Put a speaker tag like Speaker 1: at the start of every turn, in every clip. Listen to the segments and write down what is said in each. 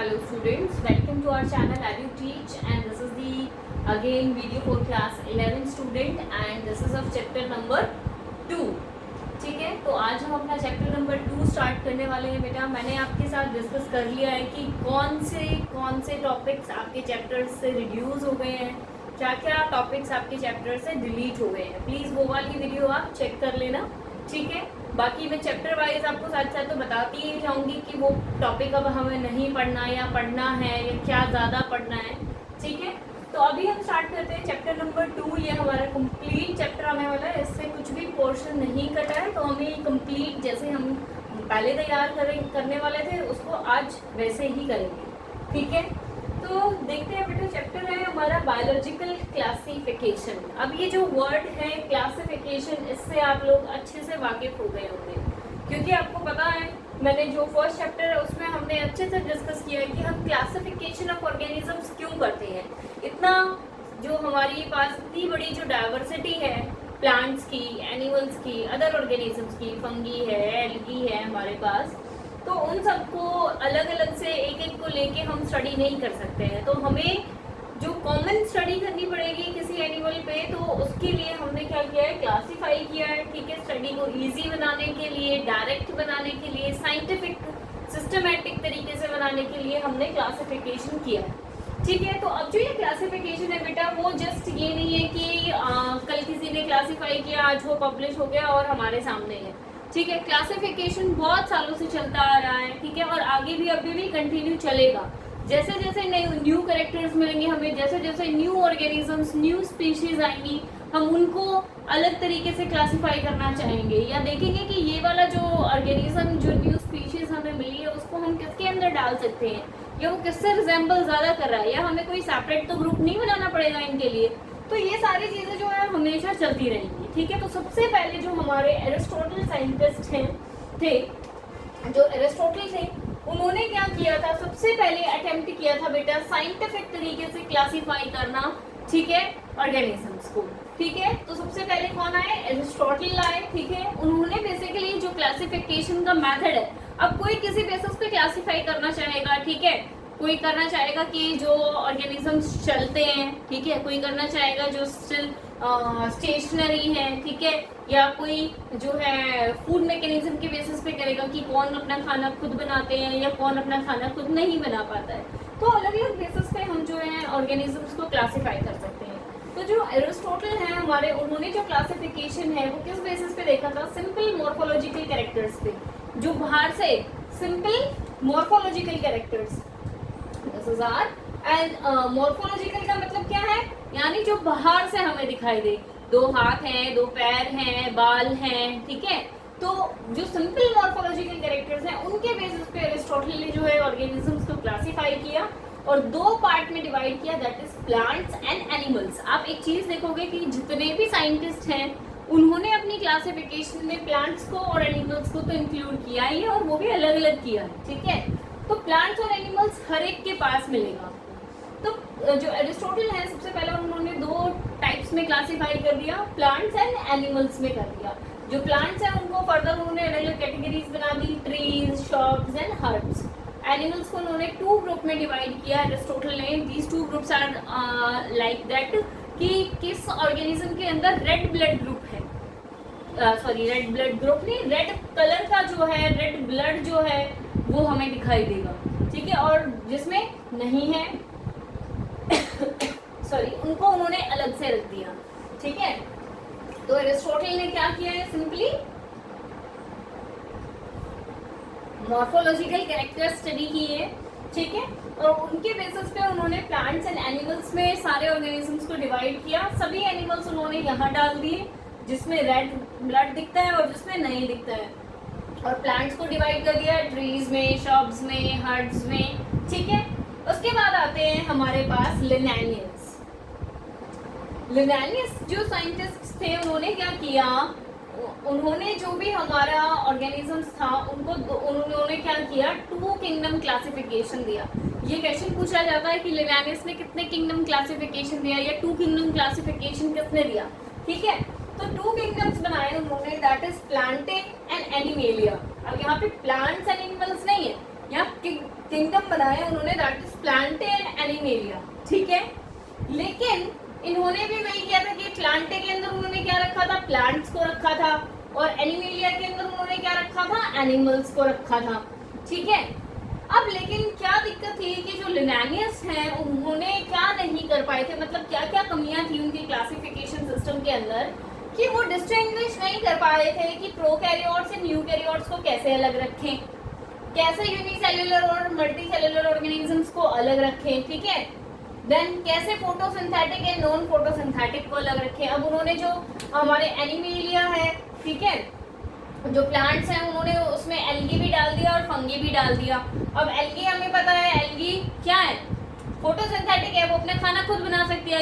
Speaker 1: Hello students, welcome to our channel EduTeach and this is the again video for class 11 student and this is of chapter number 2। ठीक है, तो आज हम अपना chapter number 2 start करने वाले हैं। बेटा मैंने आपके साथ डिस्कस कर लिया है कि कौन से टॉपिक्स आपके चैप्टर से रिड्यूस हो गए हैं, क्या क्या टॉपिक्स आपके चैप्टर से डिलीट हो गए हैं। प्लीज़ वो वाली वीडियो आप चेक कर लेना, ठीक है। बाकी मैं चैप्टर वाइज आपको साथ साथ तो बताती ही जाऊंगी कि वो टॉपिक अब हमें नहीं पढ़ना या पढ़ना है या क्या ज़्यादा पढ़ना है, ठीक है। तो अभी हम स्टार्ट करते हैं चैप्टर नंबर 2। ये हमारा कंप्लीट चैप्टर आने वाला है, इससे कुछ भी पोर्शन नहीं कटा है, तो हमें कंप्लीट जैसे हम पहले तैयार करने वाले थे उसको आज वैसे ही करेंगे, ठीक है। तो देखते हैं बेटा, चैप्टर है हमारा बायोलॉजिकल क्लासिफिकेशन। अब ये जो वर्ड है क्लासिफिकेशन, इससे आप लोग अच्छे से वाकिफ हो गए होंगे, क्योंकि आपको पता है मैंने जो फर्स्ट चैप्टर है उसमें हमने अच्छे से डिस्कस किया है कि हम क्लासिफिकेशन ऑफ ऑर्गेनिजम्स क्यों करते हैं। इतना जो हमारी पास इतनी बड़ी जो डाइवर्सिटी है प्लांट्स की, एनिमल्स की, अदर ऑर्गेनिजम्स की, फंगी है, एल्गी है हमारे पास, तो उन सबको अलग अलग से एक एक को लेके हम स्टडी नहीं कर सकते हैं। तो हमें जो कॉमन स्टडी करनी पड़ेगी किसी एनिमल पे, तो उसके लिए हमने क्या किया है, क्लासीफाई किया है, ठीक है। स्टडी को इजी बनाने के लिए, डायरेक्ट बनाने के लिए, साइंटिफिक सिस्टमैटिक तरीके से बनाने के लिए हमने क्लासिफिकेशन किया है, ठीक है। तो अब जो ये क्लासिफिकेशन है बेटा, वो जस्ट ये नहीं है कि कल किसी ने क्लासीफाई किया, आज वो पब्लिश हो गया और हमारे सामने है, ठीक है। क्लासिफिकेशन बहुत सालों से चलता आ रहा है, ठीक है, और आगे भी अभी भी कंटिन्यू चलेगा। जैसे जैसे नए न्यू कैरेक्टर्स मिलेंगे हमें, जैसे जैसे न्यू ऑर्गेनिजम्स, न्यू स्पीशीज आएंगी, हम उनको अलग तरीके से क्लासिफाई करना चाहेंगे, या देखेंगे कि ये वाला जो ऑर्गेनिज्म, जो न्यू स्पीशीज हमें मिली है, उसको हम किसके अंदर डाल सकते हैं, या वो किससे रिजेंबल ज़्यादा कर रहा है, या हमें कोई सेपरेट तो ग्रुप नहीं बनाना पड़ेगा इनके लिए। तो ये सारी चीज़ें जो है हमेशा चलती रहेंगी, ठीक है। तो सबसे पहले जो हमारे एरिस्टोटल साइंटिस्ट थे, जो एरिस्टोटल थे, उन्होंने क्या किया था, सबसे पहले अटेम्प्ट किया था बेटा साइंटिफिक तरीके से क्लासीफाई करना, ठीक है, ऑर्गेनिजम्स को, ठीक है। तो सबसे पहले कौन आए, एरिस्टोटल आए, ठीक है। उन्होंने बेसिकली जो क्लासिफिकेशन का मेथड है, अब कोई किसी बेसिस पे क्लासीफाई करना चाहेगा, ठीक है, कोई करना चाहेगा कि जो ऑर्गेनिजम्स चलते हैं, ठीक है, कोई करना चाहेगा जो स्टिल स्टेशनरी है, ठीक है, या कोई जो है फूड मैकेनिज्म के बेसिस पे करेगा कि कौन अपना खाना खुद बनाते हैं या कौन अपना खाना खुद नहीं बना पाता है। तो अलग अलग बेसिस पे हम जो है ऑर्गेनिजम्स को क्लासीफाई कर सकते हैं। तो जो एरिस्टोटल है हमारे, उन्होंने जो क्लासिफिकेशन है वो किस बेसिस पे देखा था, सिंपल मॉर्फोलॉजिकल कैरेक्टर्स पे, जो बाहर से simple morphological characters, this is our and morphological का मतलब क्या है, यानी जो बाहर से हमें दिखाई दे, दो हाथ हैं, दो पैर हैं, बाल हैं, ठीक है। तो जो सिंपल मॉर्फोलॉजिकल कैरेक्टर्स हैं उनके बेसिस पे एरिस्टोटल ने जो है ऑर्गेनिजम्स को क्लासीफाई किया और दो पार्ट में डिवाइड किया, that is plants and animals. आप एक चीज देखोगे कि जितने भी साइंटिस्ट हैं उन्होंने अपनी क्लासिफिकेशन में प्लांट्स को और एनिमल्स को तो इंक्लूड किया ही है, और वो भी अलग अलग किया है, ठीक है। तो प्लांट्स और एनिमल्स हर एक के पास मिलेगा। तो जो एरिस्टोटल है, सबसे पहले उन्होंने दो टाइप्स में क्लासीफाई कर दिया, प्लांट्स एंड एनिमल्स में कर दिया। जो प्लांट्स हैं उनको फर्दर उन्होंने अलग अलग कैटेगरीज बना दी, trees, shrubs and herbs. Animals को उन्होंने टू ग्रुप में डिवाइड किया एरिस्टोटल ने। These two groups are like that कि किस ऑर्गेनिज्म के अंदर रेड ब्लड ग्रुप है, सॉरी रेड ब्लड ग्रुप नहीं, रेड कलर का जो है, रेड ब्लड जो है वो हमें दिखाई देगा, ठीक है, और जिसमें नहीं है सॉरी उनको उन्होंने अलग से रख दिया, ठीक है। तो एरिस्टोटल ने क्या किया है, सिंपली मॉर्फोलॉजिकल कैरेक्टर स्टडी की है, ठीक है, और उनके बेसिस पे उन्होंने प्लांट्स एंड एनिमल्स में सारे ऑर्गेनिजम्स को डिवाइड किया। सभी एनिमल्स उन्होंने यहाँ डाल दिए जिसमें रेड ब्लड दिखता है और जिसमें नहीं दिखता है, और प्लांट्स को डिवाइड कर दिया ट्रीज में, श्रब्स में, हर्ब्स में, ठीक है। उसके बाद आते हैं हमारे पास लिनेनियस। लिनेनियस जो साइंटिस्ट थे उन्होंने क्या किया, उन्होंने जो भी हमारा ऑर्गेनिजम्स था उन्होंने क्या किया, टू किंगडम क्लासिफिकेशन दिया। ये क्वेश्चन पूछा जाता है कि लिनेनियस ने कितने किंगडम क्लासिफिकेशन दिया, या टू किंगडम क्लासिफिकेशन किसने दिया, ठीक है। तो टू किंगडम्स बनाए उन्होंने, that is Plantae and animalia. अब यहाँ पे प्लांट्स एंड एनिमल्स नहीं है, या किंगडम बनाया उन्होंने, that is Plantae and animalia, ठीक है। लेकिन इन्होंने भी वही किया था कि प्लांटे के अंदर उन्होंने क्या रखा था, प्लांट्स को रखा था, और एनिमेलिया के अंदर उन्होंने क्या रखा था, एनिमल्स को रखा था, ठीक है। अब लेकिन क्या दिक्कत थी कि जो लिनानियस हैं उन्होंने क्या नहीं कर पाए थे, मतलब क्या क्या कमियां थी उनके क्लासिफिकेशन सिस्टम के अंदर, कि वो डिस्टिंग्विश नहीं कर पा रहे थे कि प्रोकैरियोट्स एंड यूकैरियोट्स को कैसे अलग रखें, कैसे यूनिसेल्युलर और मल्टीसेल्युलर ऑर्गेनिजम्स को अलग रखें, ठीक है। देन कैसे फोटोसिंथेटिक एंड नॉन फोटोसिंथेटिक को अलग रखें। अब उन्होंने जो हमारे एनिमेलिया है, ठीक है, जो प्लांट्स हैं उन्होंने उसमें एल्गी भी डाल दिया और फंगी भी डाल दिया। अब एल्गी हमें पता है, एल्गी क्या है, फोटोसिंथेटिक है, वो अपना खाना खुद बना सकती है,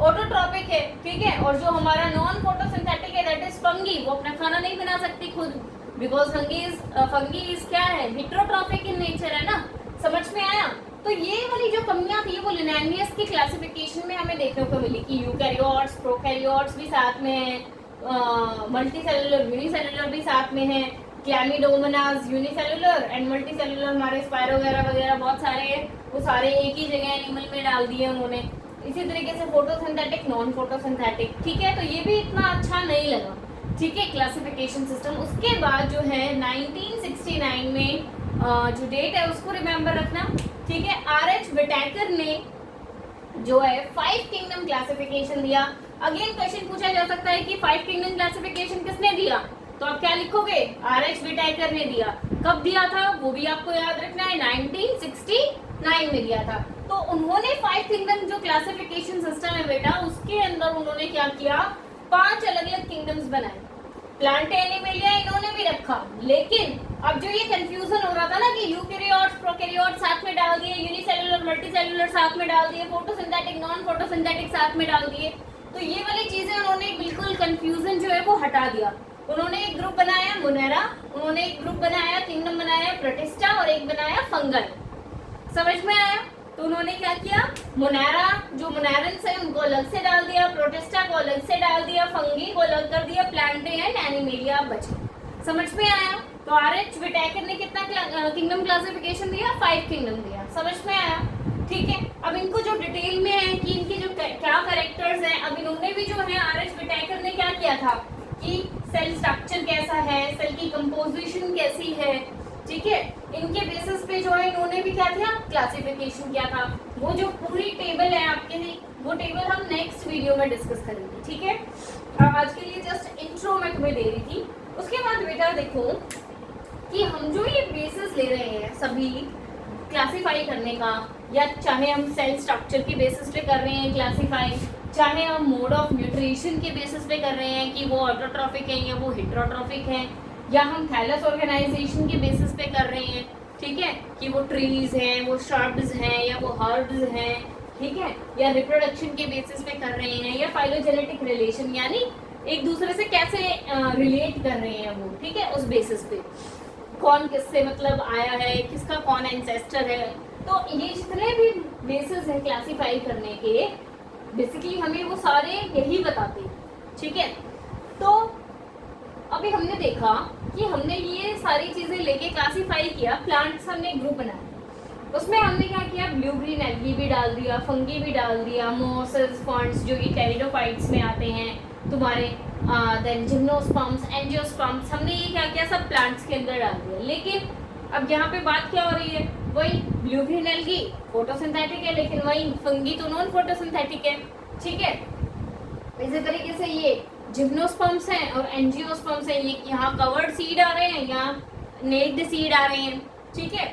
Speaker 1: ऑटोट्रॉपिक है, ठीक है। और जो हमारा नॉन फोटोसिंथेटिक है दैट इज फंगी, वो अपना खाना नहीं बना सकती खुद, बिकॉज फंगी इज क्या है, हेटेरोट्रॉपिक इन नेचर है ना, समझ में आया। तो ये वाली जो कमियां थी वो लिनानियस की क्लासिफिकेशन में हमें देखने को मिली कि यूकैरियोट्स प्रोकैरियोट्स भी साथ में है, मल्टीसेल्युलर यूनिसेल्युलर भी साथ में है, क्लैमिडोमोनास यूनिसेल्युलर एंड मल्टीसेल्युलर हमारे स्पाइरो वगैरह बहुत सारे हैं, वो सारे एक ही जगह एनिमल में डाल दिए उन्होंने। इसी तरीके से फोटोसिंथेटिक नॉन फोटोसिंथेटिक, ठीक है। तो ये भी इतना अच्छा नहीं लगा, ठीक है, क्लासिफिकेशन सिस्टम। उसके बाद जो है 1969 में जो डेट है उसको रिमेम्बर रखना, ठीक है। RH विटैकर ने जो है 5 किंगडम क्लासिफिकेशन दिया। अगेन क्वेश्चन पूछा जा सकता है कि 5 किंगडम क्लासिफिकेशन किसने दिया, तो आप क्या लिखोगे, RH विटैकर ने दिया। कब दिया था वो भी आपको याद रखना है, 1969 में दिया था। तो उन्होंने 5 किंगडम जो क्लासिफिकेशन सिस्टम है बेटा, उसके अंदर उन्होंने क्या किया, 5 अलग अलग किंगडम्स बनाए। प्लांट एनिमेलिया इन्होंने भी रखा, लेकिन अब जो ये कंफ्यूजन हो रहा था ना कि यूकैरियोट्स प्रोकैरियोट्स साथ में डाल दिए, यूनिसेल्युलर मल्टीसेल्युलर साथ में डाल दिए, फोटोसिंथेटिक नॉन फोटोसिंथेटिक साथ में डाल दिए, तो ये वाली चीजें उन्होंने बिल्कुल कंफ्यूजन जो है वो हटा दिया। उन्होंने एक ग्रुप बनाया मोनेरा, उन्होंने एक ग्रुप बनाया किंगडम बनाया प्रोटिस्टा, और एक बनाया फंगल, समझ में आया। तो उन्होंने क्या किया, मोनेरा जो मोनेरन्स है उनको अलग से डाल दिया, प्रोटिस्टा को अलग से डाल दिया, फंगी को अलग कर दिया, प्लांटे एंड एनिमेलिया बचे, समझ में आया। तो RH विटैकर ने कितना किंगडम क्लासिफिकेशन दिया, 5 किंगडम दिया, समझ में आया, ठीक है। अब इनको जो डिटेल में है कि इनके जो क्या कैरेक्टर्स हैं, अब इन्होंने भी जो है RH विटैकर ने क्या किया था कि सेल स्ट्रक्चर कैसा है, सेल की कंपोजिशन कैसी है, ठीक है, इनके बेसिस पे जो है इन्होंने भी क्या किया, क्लासिफिकेशन किया था। वो जो पूरी टेबल है आपके लिए, वो टेबल हम नेक्स्ट वीडियो में डिस्कस करेंगे, ठीक है। आज के लिए जस्ट इंट्रो मैं तुम्हें दे रही थी। उसके बाद बेटा देखो कि हम जो ये बेसिस ले रहे हैं सभी क्लासीफाई करने का, या चाहे हम सेल स्ट्रक्चर के बेसिस पे कर रहे हैं क्लासीफाई, चाहे हम मोड ऑफ न्यूट्रिशन के बेसिस पे कर रहे हैं कि वो ऑटोट्रॉफिक है या वो हेटेरोट्रॉफिक है, या हम थैलस ऑर्गेनाइजेशन के बेसिस पे कर रहे हैं, ठीक है, कि वो ट्रीज हैं, वो श्रब्स हैं, या वो हर्ब्स हैं, ठीक है, या रिप्रोडक्शन के बेसिस पे कर रहे हैं, या फाइलोजेनेटिक रिलेशन यानी एक दूसरे से कैसे रिलेट कर रहे हैं वो, ठीक है, उस बेसिस पे कौन किससे मतलब आया है, किसका कौन एंसेस्टर है। तो ये जितने भी बेसिस हैं क्लासीफाई करने के, बेसिकली हमें वो सारे यही बताते हैं, ठीक है। तो अभी हमने देखा कि हमने ये सारी चीजें लेके क्लासीफाई किया, प्लांट्स हमने एक ग्रुप बनाया, उसमें हमने क्या किया, ब्लू ग्रीन एल्गी भी डाल दिया, फंगी भी डाल दिया, मोसेस फॉन्ड्स जो ये टेरिडोफाइट्स में आते हैं तुम्हारे, देन जिम्नोस्पर्म्स एंजियोस्पर्म्स, हमने ये क्या किया, सब प्लांट्स के अंदर डाल दिया। लेकिन अब यहाँ पे बात क्या हो रही है, वही ब्लू ग्रीन एल्गी फोटोसिंथेटिक है, लेकिन वही फंगी तो नॉन फोटोसिंथेटिक है, ठीक है। इसी तरीके से ये जिम्नोस्पर्म्स हैं और एंजियोस्पर्म्स हैं, ये यहाँ कवर्ड सीड आ रहे हैं, यहाँ नेक्ड सीड आ रहे हैं, ठीक है।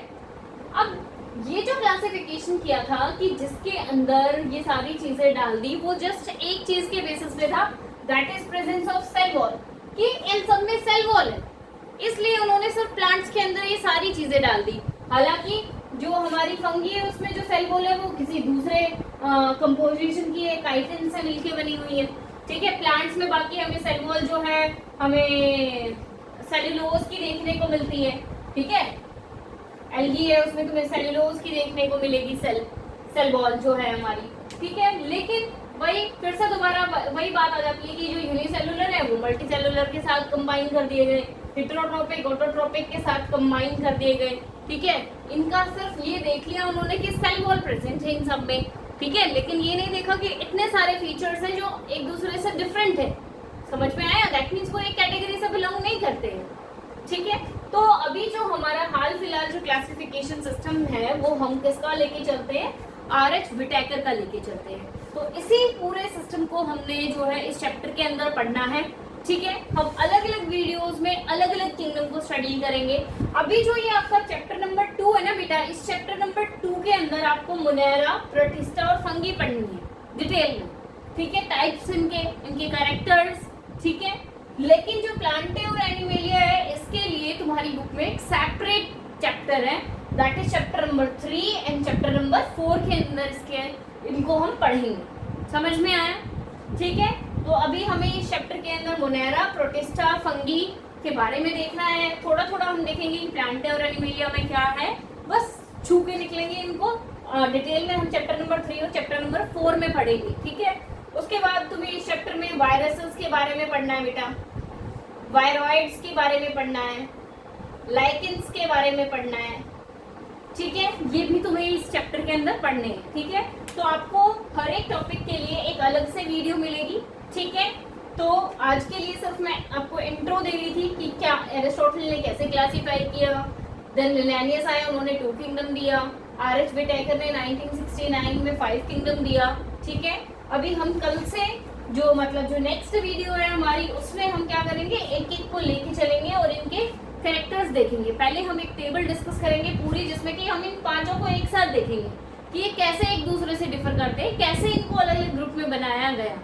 Speaker 1: अब ये जो क्लासिफिकेशन किया था कि जिसके अंदर ये सारी चीजें डाल दी, वो जस्ट एक चीज के बेसिस पे था, that is presence of cell wall, कि इन सब में सेल वॉल है, इसलिए उन्होंने सिर्फ प्लांट्स के अंदर ये सारी चीजें डाल दी। हालांकि जो हमारी फंगी है उसमें जो सेल वॉल है वो किसी दूसरे कंपोजिशन की है, काइटिन से मिलके बनी हुई है, ठीक है। प्लांट्स में बाकी हमें सेल वॉल जो है हमें सेल्यूलोज की देखने को मिलती है, ठीक है। एल्गी है उसमें तुम्हें सेल्यूलोज की देखने को मिलेगी, सेल वॉल जो है हमारी, ठीक है। लेकिन वही फिर से दोबारा वही बात आ जाती है कि जो यूनिसेल्युलर है वो मल्टीसेल्युलर के साथ कंबाइन कर दिए गए, हेटेरोट्रोपिक ऑटोट्रोपिक के साथ कंबाइन कर दिए गए, ठीक है। इनका सिर्फ ये देख लिया उन्होंने कि सेल वॉल प्रेजेंट है इन सब में, ठीक है, लेकिन ये नहीं देखा कि इतने सारे फीचर्स हैं जो एक दूसरे से डिफरेंट है। समझ में आया? दैट मीन्स वो एक कैटेगरी से बिलोंग नहीं करते हैं, ठीक है। तो अभी जो हमारा हाल फिलहाल जो क्लासिफिकेशन सिस्टम है वो हम किसका लेके चलते हैं? RH विटेकर का लेके चलते हैं। तो इसी पूरे सिस्टम को हमने जो है इस चैप्टर के अंदर पढ़ना है, ठीक है। हम अलग अलग वीडियोस में अलग अलग किंगडम को स्टडी करेंगे। अभी जो ये आपका चैप्टर नंबर 2 है ना बेटा, इस चैप्टर नंबर 2 के अंदर आपको मोनेरा, प्रोटिस्टा और फंगी पढ़नी है डिटेल में, ठीक है। टाइप्स इनके कैरेक्टर्स, ठीक है। लेकिन जो प्लांटे और एनिमेलिया है इसके लिए तुम्हारी बुक में एक सेपरेट चैप्टर है, that is chapter number 3 and chapter number 4 के अंदर इसके इनको हम पढ़ेंगे। समझ में आया? ठीक है। तो अभी हमें इस चैप्टर के अंदर मोनेरा, प्रोटिस्टा, फंगी के बारे में देखना है। थोड़ा थोड़ा हम देखेंगे कि प्लांटे और एनिमेलिया में क्या है, बस छू के निकलेंगे इनको। डिटेल में हम चैप्टर नंबर 3 और चैप्टर नंबर 4 में पढ़ेंगे, ठीक है। उसके बाद तुम्हें इस चैप्टर में वायरसेस के बारे में पढ़ना है बेटा, वायरॉइड्स के बारे में पढ़ना है, लाइकेंस के बारे में पढ़ना है, ठीक है। ये भी तुम्हें इस चैप्टर के अंदर पढ़ने हैं, ठीक है। तो आपको हर एक टॉपिक के लिए एक अलग से वीडियो मिलेगी, ठीक है। तो आज के लिए सिर्फ मैं आपको इंट्रो दे रही थी कि क्या एरिस्टोटल ने कैसे क्लासीफाई किया, देन लिनेनियस आया, उन्होंने 2 किंगडम दिया, RH विटेकर ने 1969 में 5 किंगडम दिया, ठीक है। अभी हम कल से जो मतलब जो नेक्स्ट वीडियो है हमारी उसमें हम क्या करेंगे, एक एक को लेके चलेंगे और इनके कैरेक्टर्स देखेंगे। पहले हम एक टेबल डिस्कस करेंगे पूरी, जिसमें कि हम इन 5 को एक साथ देखेंगे कि ये कैसे एक दूसरे से डिफर करते हैं, कैसे इनको अलग अलग ग्रुप में बनाया गया।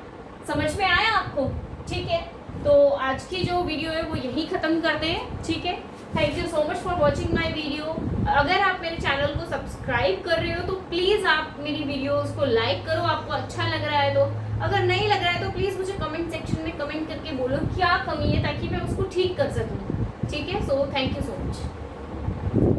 Speaker 1: समझ में आया आपको? ठीक है। तो आज की जो वीडियो है वो यही खत्म करते हैं, ठीक है। Thank you so much for watching my video. अगर आप मेरे चैनल को सब्सक्राइब कर रहे हो तो प्लीज़ आप मेरी वीडियोस को लाइक करो, आपको अच्छा लग रहा है तो। अगर नहीं लग रहा है तो प्लीज़ मुझे कमेंट सेक्शन में कमेंट करके बोलो क्या कमी है, ताकि मैं उसको ठीक कर सकूँ, ठीक है। So thank you so much.